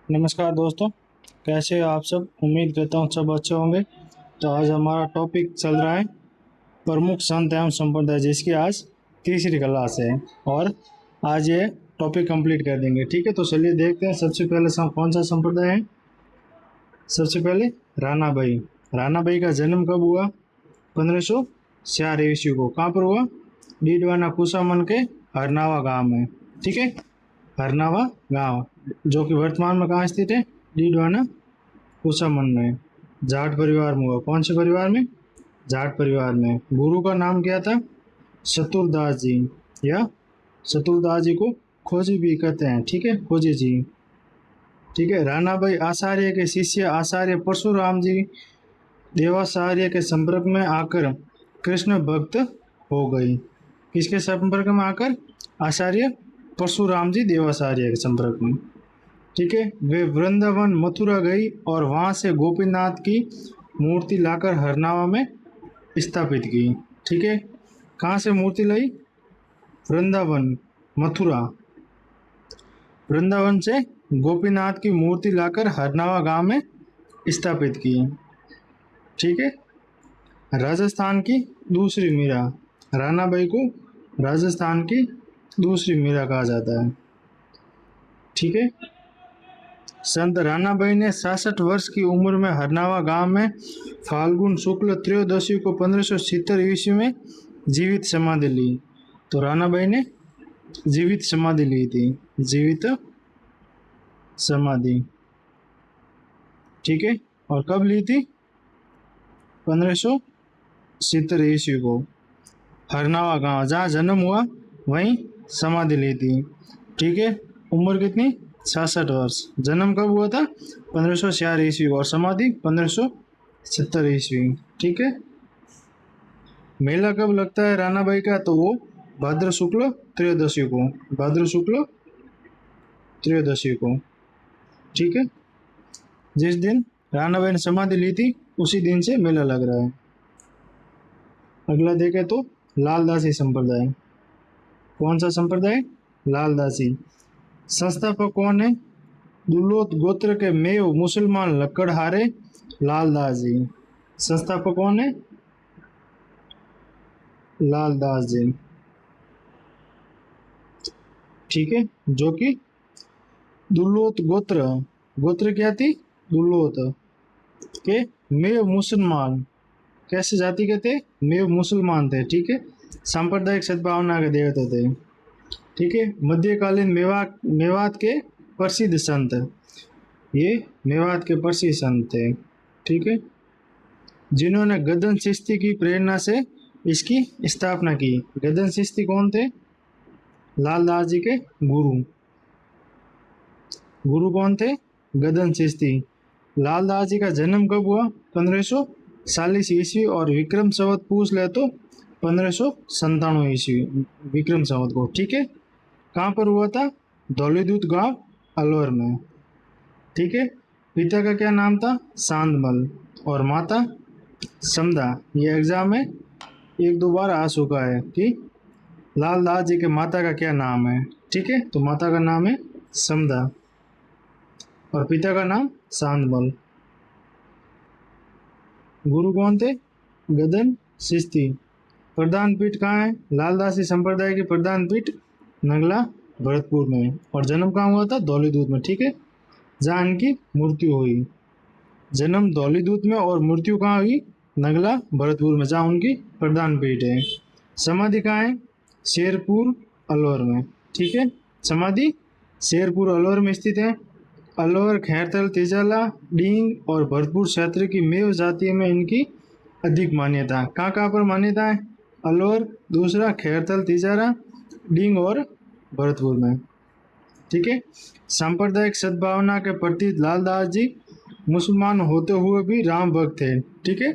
नमस्कार दोस्तों, कैसे हो आप सब। उम्मीद करता हूँ सब अच्छे होंगे। तो आज हमारा टॉपिक चल रहा है प्रमुख संत एवं संप्रदाय, जिसकी आज तीसरी क्लास है और आज ये टॉपिक कंप्लीट कर देंगे। ठीक है, तो चलिए देखते हैं सबसे पहले कौन सा संप्रदाय है। सबसे पहले रानाबाई। रानाबाई का जन्म कब हुआ? 1504 ईस्वी को। कहाँ पर हुआ? डीडवाना कुसामन के हरनावा गांव में। ठीक है, हरनावा गांव जो कि वर्तमान में कहाँ स्थित है? डीडवाना कुसामन में। जाट परिवार में हुआ। कौन से परिवार में? जाट परिवार में। गुरु का नाम क्या था? चतुरदास जी, या चतुरदास जी को खोजी भी कहते हैं। ठीक है, खोजी जी। ठीक है, रानाबाई आचार्य के शिष्य आचार्य परशुराम जी देवाचार्य के संपर्क में आकर कृष्ण भक्त हो गई। किसके संपर्क में आकर? आचार्य परशुराम जी देवाचार्य के संपर्क में। ठीक है, वे वृंदावन मथुरा गई और वहां से गोपीनाथ की मूर्ति लाकर हरनावा में स्थापित की। ठीक है, कहाँ से मूर्ति लाई? वृंदावन, मथुरा। वृंदावन से गोपीनाथ की मूर्ति लाकर हरनावा गांव में स्थापित की। ठीक है, राजस्थान की दूसरी मीरा। रानाबाई को राजस्थान की दूसरी मीरा कहा जाता है। ठीक है, संत रानाबाई ने 66 वर्ष की उम्र में हरनावा गांव में फाल्गुन शुक्ल त्रयोदशी को 1570 ईस्वी में जीवित समाधि ली। तो रानाबाई ने जीवित समाधि ली थी, जीवित समाधि। ठीक है, और कब ली थी? 1570 ईस्वी को। हरनावा गांव जहाँ जन्म हुआ वहीं समाधि ली थी। ठीक है, उम्र कितनी? 66 वर्ष। जन्म कब हुआ था? 1504 ईस्वी और समाधि 1570 ईस्वी। ठीक है, मेला कब लगता है रानाबाई का? तो वो भाद्र शुक्ल त्रयोदशी को। भाद्र शुक्ल त्रयोदशी को। ठीक है, जिस दिन रानाबाई ने समाधि ली थी उसी दिन से मेला लग रहा है। अगला देखें तो लालदासी संप्रदाय। कौन सा संप्रदाय? लालदासी। संस्थापक कौन है? दुल्लोत गोत्र के मेव मुसलमान लकड़हारे लालदास जी। संस्थापक कौन है? लालदास जी। ठीक है, जो कि दुल्लोत गोत्र, गोत्र क्या थी? दुल्लोत के मेव मुसलमान, कैसे जाति के थे? मेव मुसलमान थे। ठीक है, सांप्रदायिक सद्भावना के देवता थे। ठीक है, मध्यकालीन मेवात के प्रसिद्ध संत। ये मेवात के प्रसिद्ध संत थे। ठीक है, जिन्होंने गदन चिश्ती की प्रेरणा से इसकी स्थापना की। गदन चिश्ती कौन थे? लालदास जी के गुरु। गुरु कौन थे? गदन चिश्ती। लालदास जी का जन्म कब हुआ? 1540 ईस्वी और विक्रम संवत पूछ ले तो 1597 ईस्वी विक्रम संवत को। ठीक है, कहाँ पर हुआ था? धौलीदूत गांव अलवर में। ठीक है, पिता का क्या नाम था? सांदमल। और माता समदा। ये एग्जाम में एक दो बार आ चुका है कि लालदास जी के माता का क्या नाम है। ठीक है, तो माता का नाम है समदा और पिता का नाम सांदमल। गुरु कौन थे? गदन चिश्ती। प्रधान पीठ कहाँ है? लालदासी संप्रदाय की प्रधान पीठ नगला भरतपुर में। और जन्म कहाँ हुआ था? धौलीदूत में। ठीक है, जहाँ इनकी मृत्यु हुई। जन्म धौलीदूत में और मृत्यु कहाँ हुई? नगला भरतपुर में, जहाँ उनकी प्रधान पीठ है। समाधि कहाँ है? शेरपुर अलवर में। ठीक है, समाधि शेरपुर अलवर में स्थित है। अलवर, खैरथल, तिजाला, डींग और भरतपुर क्षेत्र की मेव जाति में इनकी अधिक मान्यता। कहाँ कहाँ पर मान्यता है? अलवर, दूसरा खैरथल, तिजारा, डींग और भरतपुर में। ठीक है, सांप्रदायिक सद्भावना के प्रति लालदास जी मुसलमान होते हुए भी राम भक्त थे। ठीक है,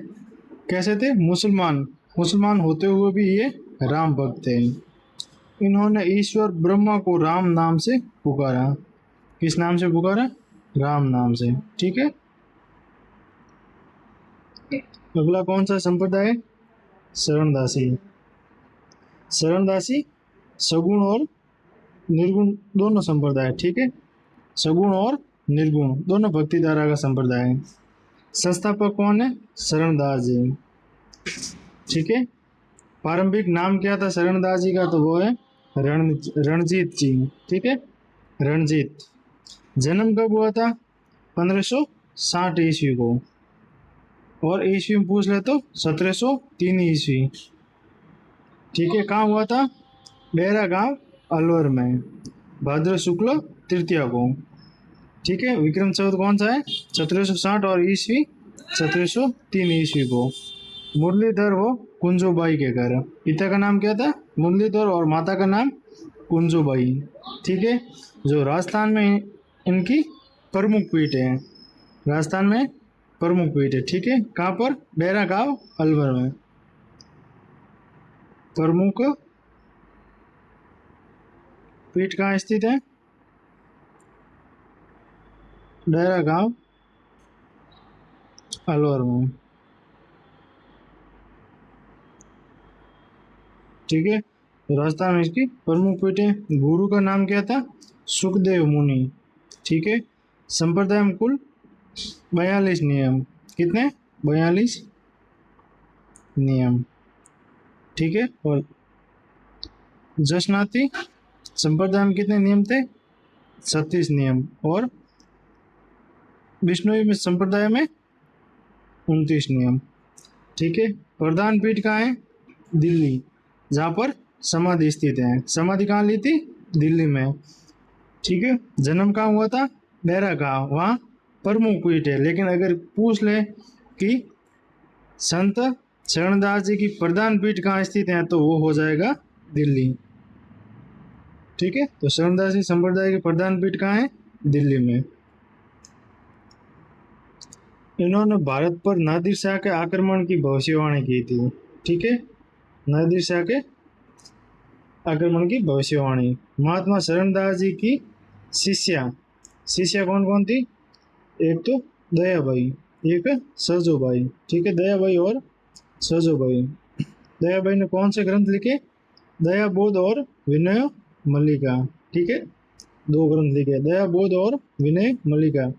कैसे थे? मुसलमान, मुसलमान होते हुए भी ये राम भक्त थे। इन्होंने ईश्वर ब्रह्मा को राम नाम से पुकारा। किस नाम से पुकारा? राम नाम से। ठीक है, अगला कौन सा संप्रदाय है? शरणदासी। शरणदासी सगुण और निर्गुण दोनों संप्रदाय। ठीक है, सगुण और निर्गुण, दोनों भक्ति धारा का संप्रदाय है। संस्थापक कौन है? शरणदास जी। ठीक है। प्रारंभिक नाम क्या था शरणदास जी का? तो वो है रणजीत जी। ठीक है, रणजीत। जन्म कब हुआ था? 1560 ईस्वी को। और ईस्वी में पूछ ले तो 1703 ईस्वी। ठीक है। कहाँ हुआ था? डेरा गांव अलवर में, भाद्र शुक्ल तृतीया को। ठीक है। विक्रम संवत कौन सा है? 1760 और ईस्वी 1703 ईस्वी को। मुरलीधर वो कुंजोबाई के घर। पिता का नाम क्या था? मुरलीधर और माता का नाम कुंजोबाई। ठीक है। जो राजस्थान में इनकी प्रमुख पीठ है, राजस्थान में प्रमुख पीठ है। ठीक है। कहाँ पर? डेरा गांव अलवर में प्रमुख पीठ कहाँ स्थित है? डेरा गांव अलवर में। ठीक है। राजस्थान में इसकी प्रमुख पीठ है। गुरु का नाम क्या था? सुखदेव मुनि। ठीक है। संप्रदाय में कुल 42 नियम। कितने? 42 नियम। ठीक है। और जशनाथी संप्रदाय में कितने नियम थे? 36 नियम। और विष्णुई में संप्रदाय में 29 नियम। ठीक है। प्रधान पीठ कहाँ है? दिल्ली, जहाँ पर समाधि स्थित है। समाधि कहाँ ली थी? दिल्ली में। ठीक है। जन्म कहाँ हुआ था? डेरा गांव, वहाँ प्रमुख पीठ है। लेकिन अगर पूछ ले कि संत शरणदास जी की प्रधान पीठ कहाँ स्थित है, तो वो हो जाएगा दिल्ली। ठीक है। तो शरणदास जी संप्रदाय की प्रधान पीठ कहाँ है? दिल्ली में। इन्होंने भारत पर नादिर शाह के आक्रमण की भविष्यवाणी की थी। ठीक है। नादिर शाह के आक्रमण की भविष्यवाणी। महात्मा शरणदास जी की शिष्या कौन कौन थी? एक तो दयाबाई, एक सजोबाई। ठीक है। दयाबाई और सजोबाई। दयाबाई ने कौन से ग्रंथ लिखे? दया बोध और विनय मल्लिका। ठीक है। 2 ग्रंथ लिखे, दया बोध और विनय मल्लिका।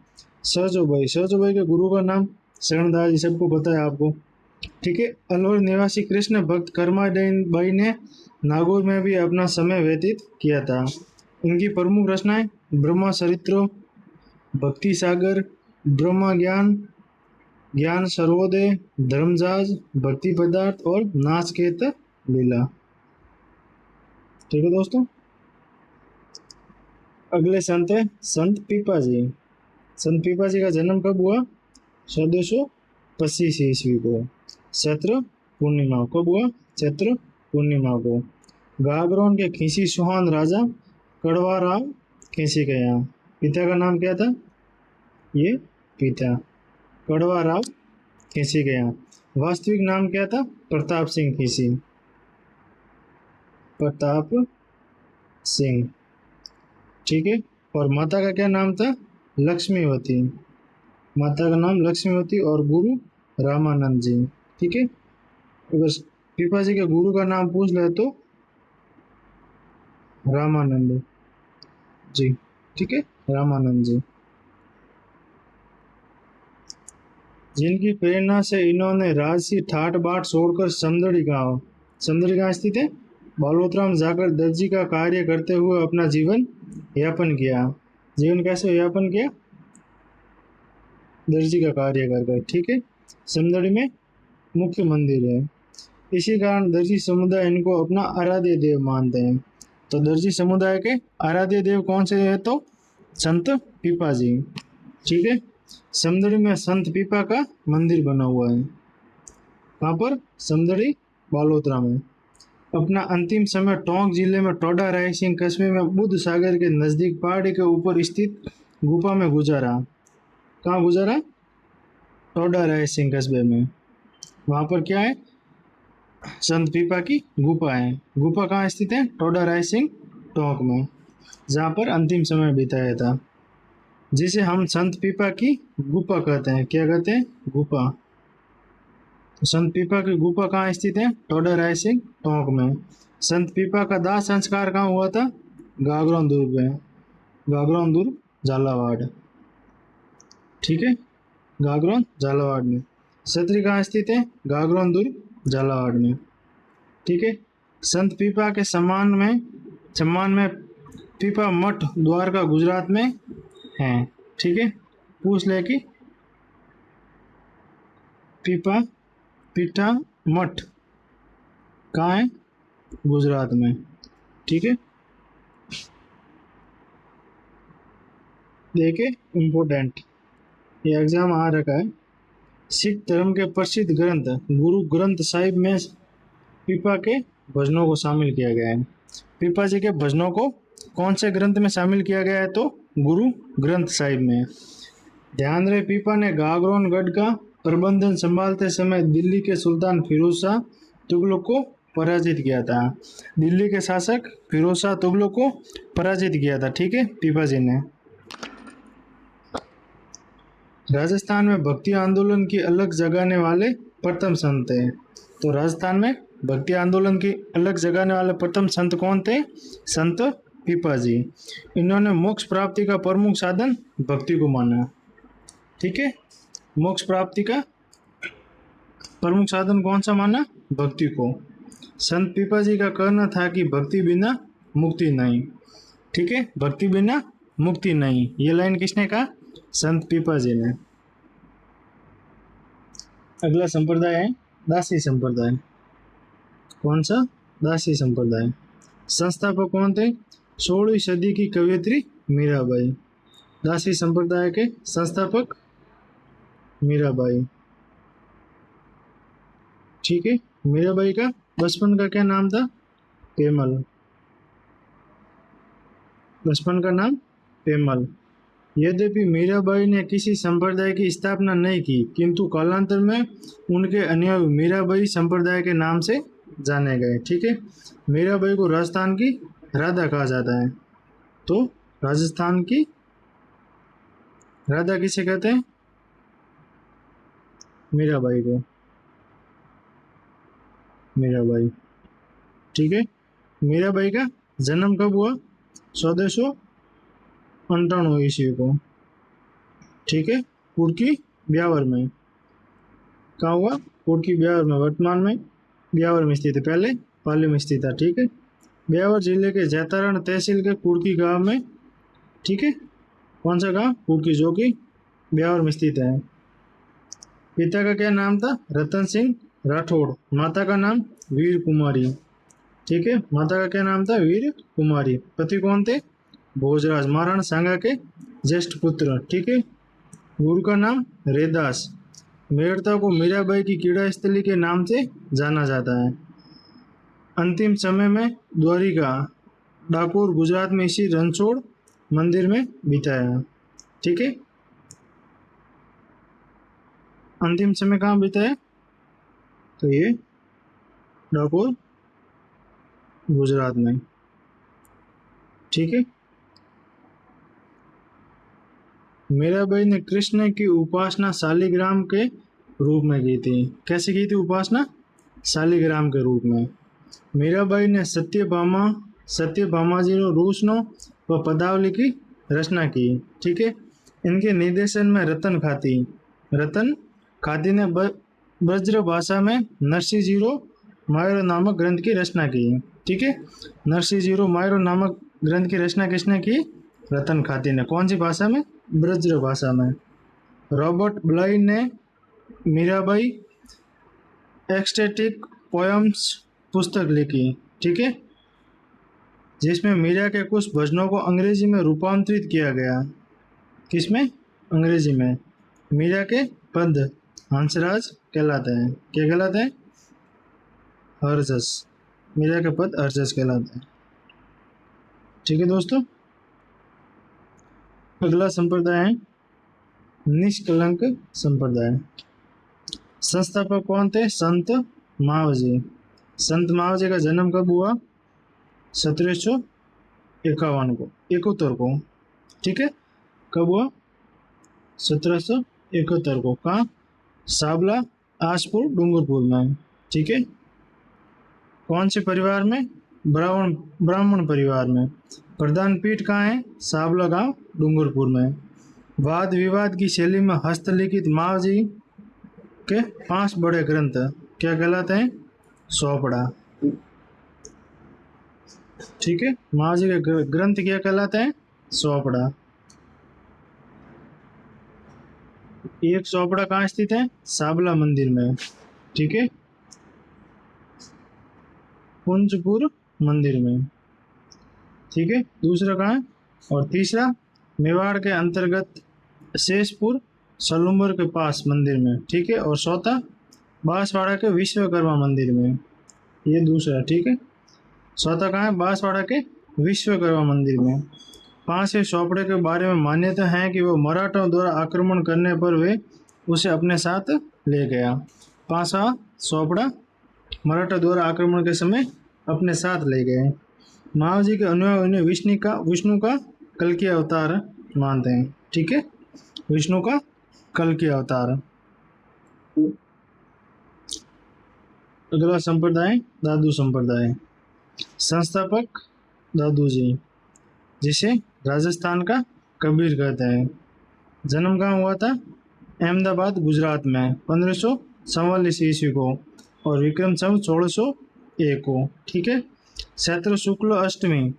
सजोबाई के गुरु का नाम शरणदास जी, सबको पता है आपको। ठीक है। अलवर निवासी कृष्ण भक्त कर्माबाई ने नागौर में भी अपना समय व्यतीत किया था। इनकी प्रमुख रचनाएं ब्रह्मा चरित्र, भक्ति सागर, ब्रह्मा ज्ञान, ज्ञान सर्वोदय, धर्मजाज, भक्ति पदार्थ और नाचकेत लीला। ठीक है दोस्तों। अगले संत है संत पीपाजी। संत पीपाजी का जन्म कब हुआ? 1425 ईस्वी को, चैत्र पूर्णिमा। कब हुआ? चैत्र पूर्णिमा को। गागरोन के खींची सुहान राजा कड़वा राव खींची के यहाँ। पिता का नाम क्या था? ये पिता कड़वा राव खींची के यहाँ। वास्तविक नाम क्या था? प्रताप सिंह खींची। प्रताप सिंह। ठीक है। और माता का क्या नाम था? लक्ष्मीवती। माता का नाम लक्ष्मीवती। और गुरु रामानंद जी। ठीक है। अगर पिपाजी के गुरु का नाम पूछ ले तो रामानंद जी। ठीक है। रामानंद जी, जिनकी प्रेरणा से इन्होंने राजसी ठाट बाट छोड़कर समदड़ी गांव स्थित है, बालोतरा में जाकर दर्जी का कार्य करते हुए अपना जीवन यापन किया। जीवन कैसे यापन किया? दर्जी का कार्य कर। ठीक है। समदड़ी में मुख्य मंदिर है, इसी कारण दर्जी समुदाय इनको अपना आराध्य देव मानते हैं। तो दर्जी समुदाय के आराध्य देव कौन से है? तो संत पीपाजी। ठीक है। समदड़ी में संत पीपा का मंदिर बना हुआ है। कहाँ पर? समदड़ी बालोतरा में। अपना अंतिम समय टोंक जिले में टोडा रायसिंह कस्बे में बुद्ध सागर के नजदीक पहाड़ी के ऊपर स्थित गुफा में गुजारा। कहाँ गुजारा? टोडा रायसिंह कस्बे में। वहाँ पर क्या है? संत पीपा की गुफा है। गुफा कहाँ स्थित है? टोडा रायसिंह टोंक में, जहाँ पर अंतिम समय बिताया था, जिसे हम संत पीपा की गुफा कहते हैं। क्या कहते हैं? गुफा। संत पीपा की गुफा कहाँ स्थित है? टोडा रायसिंह टोंक में। संत पीपा का दाह संस्कार कहाँ हुआ था? गागरोन दुर्ग में। गागरोन दुर्ग झालावाड़। ठीक है, गागरोन झालावाड़ में। छतरी कहाँ स्थित है? गागरोन दुर्ग झालावाड़ में। ठीक है, संत पीपा के सम्मान में पीपा मठ द्वारका गुजरात में है। ठीक है, पूछ ले कि पीपा पीठा मठ कहाँ है? गुजरात में। ठीक है, देखिए इम्पोर्टेंट, ये एग्जाम आ रखा है। सिख धर्म के प्रसिद्ध ग्रंथ गुरु ग्रंथ साहिब में पीपा के भजनों को शामिल किया गया है। पीपा जी के भजनों को कौन से ग्रंथ में शामिल किया गया है? तो गुरु ग्रंथ साहिब में। ध्यान रहे, पीपा ने गागरोन गढ़ का प्रबंधन संभालते समय दिल्ली के सुल्तान फिरोज शाह तुगलक को पराजित किया था। दिल्ली के शासक फिरोज शाह तुगलक को पराजित किया था। ठीक है, पीपा जी ने। राजस्थान में भक्ति आंदोलन की अलग जगाने वाले प्रथम संत हैं। तो राजस्थान में भक्ति आंदोलन की अलग जगाने वाले प्रथम संत कौन थे? संत पीपा जी। इन्होंने मोक्ष प्राप्ति का प्रमुख साधन भक्ति को माना। ठीक है, मोक्ष प्राप्ति का प्रमुख साधन कौन सा माना? भक्ति को। संत पीपा जी का कहना था कि भक्ति बिना मुक्ति नहीं। ठीक है, भक्ति बिना मुक्ति नहीं, ये लाइन किसने कहा? संत पीपा जी ने। अगला संप्रदाय है दासी संप्रदाय। कौन सा? दासी संप्रदाय। संस्थापक कौन थे? 16वीं सदी की कवयित्री मीराबाई। दासी संप्रदाय के संस्थापक मीराबाई। ठीक है, मीराबाई का बचपन का क्या नाम था? पेमल। बचपन का नाम पेमल। यद्यपि मीराबाई ने किसी संप्रदाय की स्थापना नहीं की, किंतु कालांतर में उनके अनुयायी मीराबाई संप्रदाय के नाम से जाने गए। ठीक है, मीराबाई को राजस्थान की राधा कहा जाता है। तो राजस्थान की राधा किसे कहते हैं? मीराबाई को। मीराबाई। ठीक है, मीराबाई का जन्म कब हुआ? 1498 ईस्वी को। ठीक है, कुर्की ब्यावर में। कहाँ हुआ? कुर्की ब्यावर में। वर्तमान में ब्यावर में स्थित है, पहले पाली में स्थित था। ठीक है, ब्यावर जिले के जैतारण तहसील के कुर्की गांव में। ठीक है, कौन सा गांव? कुर्की, जो कि ब्यावर में स्थित है। पिता का क्या नाम था? रतन सिंह राठौड़। माता का नाम वीर कुमारी। ठीक है, माता का क्या नाम था? वीर कुमारी। पति कौन थे? भोजराज, महाराणा सांगा के ज्येष्ठ पुत्र। ठीक है, गुरु का नाम रेदास। मेड़ता को मीराबाई की क्रीड़ा स्थली के नाम से जाना जाता है। अंतिम समय में द्वारिका, डाकोर, गुजरात में इसी रणछोड़ मंदिर में बिताया। ठीक है, अंतिम समय कहाँ बिताया? तो ये डाकोर, गुजरात में। ठीक है, मीराबाई ने कृष्ण की उपासना शालिग्राम के रूप में की थी। कैसे की थी उपासना? शालिग्राम के रूप में। मीराबाई ने सत्यभामा जी रूसनो व पदावली की रचना की। ठीक है, इनके निर्देशन में रतन खाती ने ब्रज भाषा में नरसिंह जीरो मायरो नामक ग्रंथ की रचना की। ठीक है, नरसिंह जीरो मायरो नामक ग्रंथ की रचना किसने की? रतन खाती ने। कौन सी भाषा में? ब्रज भाषा में। रॉबर्ट ब्लाई ने मीराबाई एक्सटेटिक पोयम्स पुस्तक लिखी। ठीक है, जिसमें मीरा के कुछ भजनों को अंग्रेजी में रूपांतरित किया गया। किसमें? अंग्रेजी में। मीरा के पद हंसराज कहलाते हैं। क्या कहलाते हैं? हर्षस। मीरा के पद हर्षस कहलाते हैं। ठीक है दोस्तों, अगला संप्रदाय है निष्कलंक संप्रदाय। संस्थापक कौन थे? संत मावजी। संत मावजी का जन्म कब हुआ? 1751 को, 71 को। ठीक है, कब हुआ? 1771 को। कहाँ? साबला, आसपुर, डूंगरपुर में। ठीक है, कौन से परिवार में? ब्राह्मण परिवार में। प्रधान पीठ कहाँ है? साबला गांव, डूंगरपुर में। वाद विवाद की शैली में हस्तलिखित माव जी के 5 बड़े ग्रंथ क्या कहलाते हैं? सौपड़ा। ठीक है, माव जी के ग्रंथ क्या कहलाते हैं? सौपड़ा। एक सौपड़ा कहाँ स्थित है? साबला मंदिर में। ठीक है, कुंजपुर मंदिर में। ठीक है, दूसरा कहाँ है? और तीसरा मेवाड़ के अंतर्गत शेषपुर सलूम्बर के पास मंदिर में। ठीक है, और चौथा बांसवाड़ा के विश्वकर्मा मंदिर में। ये दूसरा। ठीक है, चौथा कहाँ है? बांसवाड़ा के विश्वकर्मा मंदिर में। 5वें सौपड़े के बारे में मान्यता है कि वो मराठों द्वारा आक्रमण करने पर वे उसे अपने साथ ले गया। 5वां सौपड़ा मराठा द्वारा आक्रमण के समय अपने साथ ले गए। महाव जी के अनुयायी उन्हें विष्णु का कल की अवतार मानते हैं। ठीक है, विष्णु का कल की अवतार। अगला संप्रदाय दादू संप्रदाय। संस्थापक दादू जी, जिसे राजस्थान का कबीर कहते हैं। जन्म कहाँ हुआ था? अहमदाबाद गुजरात में 1544 ईस्वी को और विक्रम संवत 1601 को। ठीक है, चैत्र शुक्ल अष्टमी।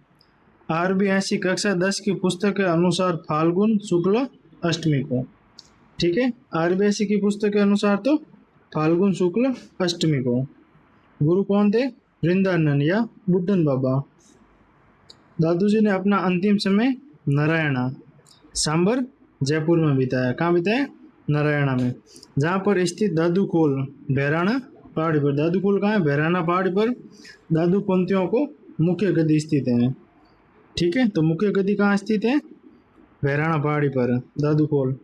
आरबी 80 कक्षा 10 की पुस्तक के अनुसार फाल्गुन शुक्ल अष्टमी को। ठीक है, आरबी 80 की पुस्तक के अनुसार तो फाल्गुन शुक्ल अष्टमी को। गुरु कौन थे? वृंदानंद या बुड्ढन बाबा। दादू जी ने अपना अंतिम समय नारायणा सांबर जयपुर में बिताया। कहाँ बिताया? नारायणा में, जहाँ पर स्थित दादू खोल भैराना पहाड़ी पर। दादू खोल कहाँ है? भैराना पहाड़ी पर दादू पंथियों को मुख्य गद्दी स्थित है। ठीक है, तो मुख्य गद्दी कहाँ स्थित है? भैराना पहाड़ी पर दादू खोल।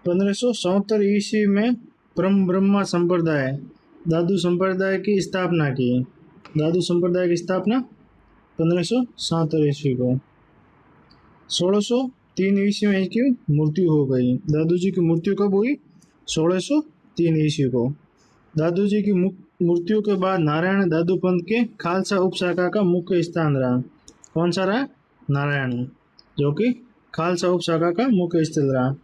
1577 ईस्वी में परम ब्रह्मा संप्रदाय दादू संप्रदाय की स्थापना की। दादू संप्रदाय की स्थापना 1577 ईस्वी को। 1603 ईस्वी में इनकी मृत्यु हो गई। दादू जी की मृत्यु कब हुई? 1603 ईस्वी को। दादू जी की मृत्यु के बाद नारायण दादू पंथ के खालसा उपशाखा का मुख्य स्थान रहा। कौन सा रहा? नारायण, जो कि खालसा उपशाखा का मुख्य स्थल रहा।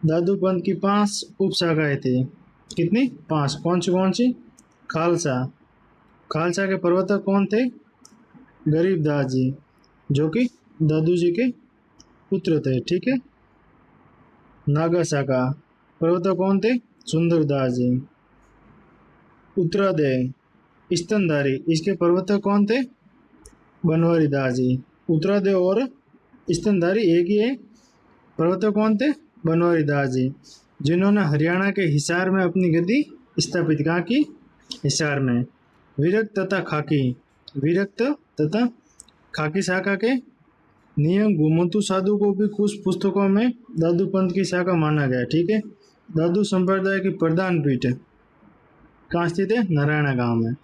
दादू पंथ की 5 उपशाखाएं थी। कितनी? 5। कौन सी? खालसा। खालसा के प्रवर्तक कौन थे? गरीबदास जी, जो कि दादू जी के पुत्र थे। ठीक है, नागा शाखा प्रवर्तक कौन थे? सुंदरदास जी। उत्तरादेय स्तनधारी, इसके प्रवर्तक कौन थे? बनवारी दास जी। उत्तरादेय और स्तनधारी एक ही है। प्रवर्तक कौन थे? बनवारी दास जी, जिन्होंने हरियाणा के हिसार में अपनी गद्दी स्थापित। कहाँ की? हिसार में। विरक्त तथा खाकी शाखा के नियम घुमंतु साधु को भी कुछ पुस्तकों में दादू पंथ की शाखा माना गया। ठीक है, दादू संप्रदाय की प्रधान पीठ कहाँ स्थित है? नारायणा गांव में।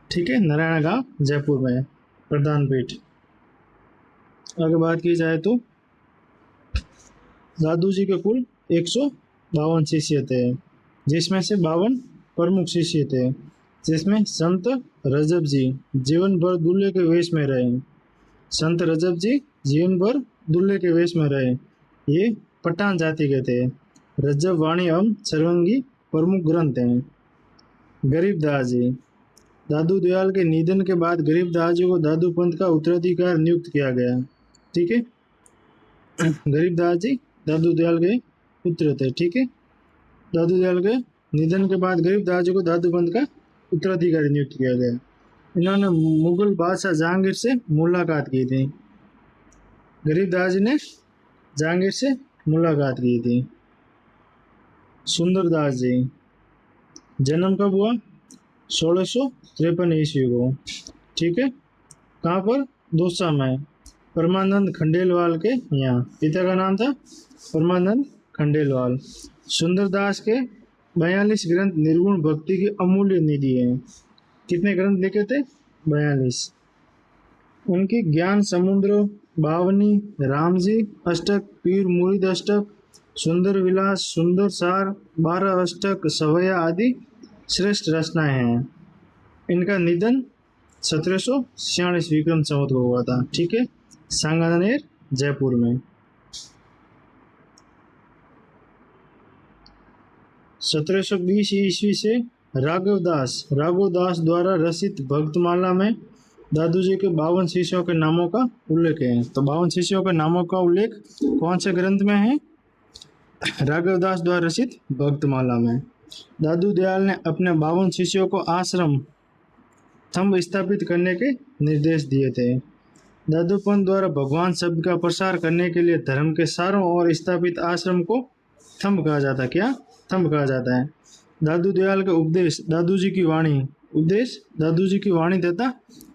ठीक है, नारायणा गांव जयपुर में प्रधान पीठ। आगे बात की जाए तो दादू जी के कुल 152 शिष्य थे, जिसमें से 52 प्रमुख शिष्य थे, जिसमें संत रजब जी जीवन भर दूल्हे के वेश में रहे। संत रजब जी जीवन भर दूल्हे के वेश में रहे। ये पठान जाति के थे। रजब वाणी एवं सर्वंगी प्रमुख ग्रंथ हैं। गरीबदास जी, दादू दयाल के निधन के बाद गरीबदास जी को दादू पंथ का उत्तराधिकार नियुक्त किया गया। ठीक है, गरीबदास जी दादू दयाल के पुत्र थे। ठीक है, दादू दयाल के निधन के बाद गरीबदास जी को दादू पंथ का उत्तराधिकारी नियुक्त किया गया। इन्होंने मुगल बादशाह जहांगीर से मुलाकात की थी। गरीबदास जी ने जहांगीर से मुलाकात की थी। सुंदरदास जी, जन्म कब हुआ? 1653 ईस्वी को। ठीक है, कहाँ पर? दौसा में परमानंद खंडेलवाल के यहाँ। पिता का नाम था परमानंद खंडेलवाल। सुंदरदास के 42 ग्रंथ निर्गुण भक्ति की अमूल्य निधि है। कितने ग्रंथ लिखे थे? 42। उनकी ज्ञान समुद्र, बावनी, रामजी अष्टक, पीर मुरीद अष्टक, सुंदर विलास, सुंदर सार, 12 अष्टक, सवैया आदि श्रेष्ठ रचनाएं हैं। इनका निधन 1746 विक्रम संवत को हुआ था। ठीक है, सांगानेर जयपुर में। 1720 ईस्वी से राघव दास द्वारा रचित भक्तमाला में दादू जी के 52 शिष्यों के नामों का उल्लेख है। तो 52 शिष्यों के नामों का उल्लेख कौन से ग्रंथ में है? राघव दास द्वारा रचित भक्तमाला में। दादू दयाल ने अपने 52 शिष्यों को आश्रम थंब स्थापित करने के निर्देश दिए थे। दादूपंत द्वारा भगवान शब्द का प्रसार करने के लिए धर्म के चारों ओर स्थापित आश्रम को थंब कहा जाता है। क्या? थंब कहा जाता है। दादू दयाल के उपदेश दादू जी की वाणी तथा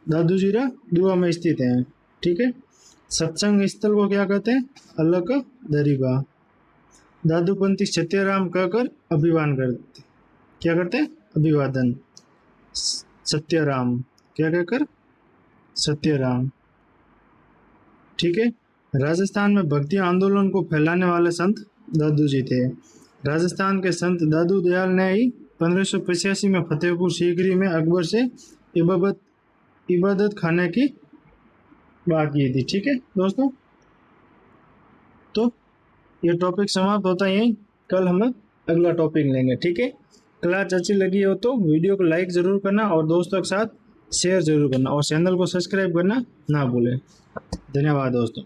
दादू जी रा दुआ में स्थित है। ठीक है। सत्संग स्थल को क्या कहते हैं? अलग दरीबा। दादूपंथी सत्यराम कहकर अभिवादन करते। क्या करते हैं? अभिवादन। सत्यराम क्या कहकर? सत्यराम। ठीक है। राजस्थान में भक्ति आंदोलन को फैलाने वाले संत दादू जी थे। राजस्थान के संत दादू दयाल ने ही 1585 में फतेहपुर सीकरी में अकबर से इबादत खाने की बात की थी। ठीक है दोस्तों, तो ये टॉपिक समाप्त होता है यहीं। कल हम अगला टॉपिक लेंगे। ठीक है। क्लास अच्छी लगी हो तो वीडियो को लाइक ज़रूर करना और दोस्तों के साथ शेयर ज़रूर करना और चैनल को सब्सक्राइब करना ना भूलें। धन्यवाद दोस्तों।